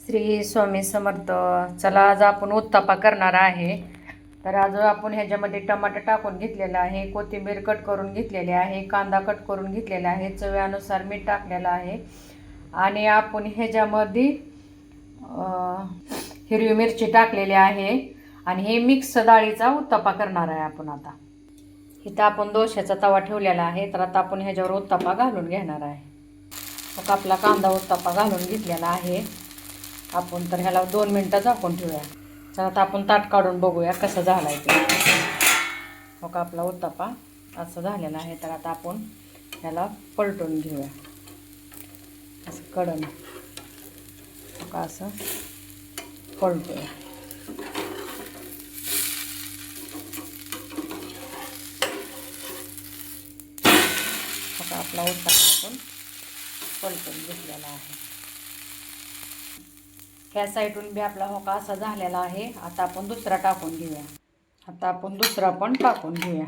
श्री स्वामी समर्थ. चला आज आपण उत्तापा करणार आहे. तर आज आपण ह्याच्यामध्ये टमाटर टाकून घेतलेला आहे, कोथिंबीर कट करून घेतलेली आहे, कांदा कट करून घेतलेला आहे, चवीनुसार मीठ टाकलेलं आहे आणि आपण ह्याच्यामध्ये हिरवी मिरची टाकलेली आहे आणि हे मिक्स डाळीचा उत्तापा करणार आहे आपण. आता इथं आपण दोश्याचा तवा ठेवलेला आहे, तर आता आपण ह्याच्यावर उत्तापा घालून घेणार आहे. मग आपला कांदा उत्तापा घालून घेतलेला आहे आपण. तर ह्याला 2 मिनटं झाकून ठेवूया. तर आता आपण ताट काढून बघूया कसं झालं आहे ते. मग आपला उत्तापा असं झालेला आहे. तर आता आपण ह्याला पलटून घेऊया असं कडनं. मग असं पलटूया. मग आपला उत्तापा आपण पलटून घेतलेला आहे. ह्या साईडून बी आपला होका असा झालेला आहे. आता आपण दुसरा टाकून घेऊया. आता आपण दुसरा पण टाकून घेऊया.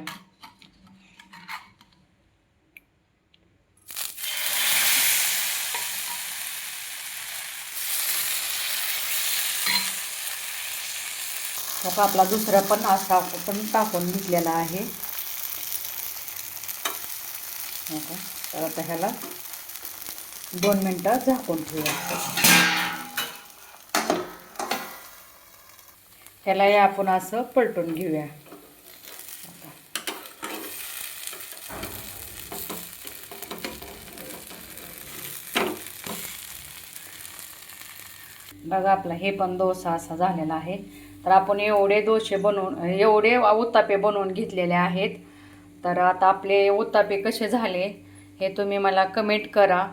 होका आपला दुसरा पण असा आपण टाकून घेतलेला आहे. तर आता ह्याला 2 मिनटं झाकून ठेवूया. ह्याला आपण असं पलटून घेऊया. बघा आपला हे पण डोसा असा झालेला आहे. तर आपण एवढे उत्तापे बनवून घेतलेले आहेत. तर आता आपले उत्तापे कसे झाले हे तुम्ही मला कमेंट करा.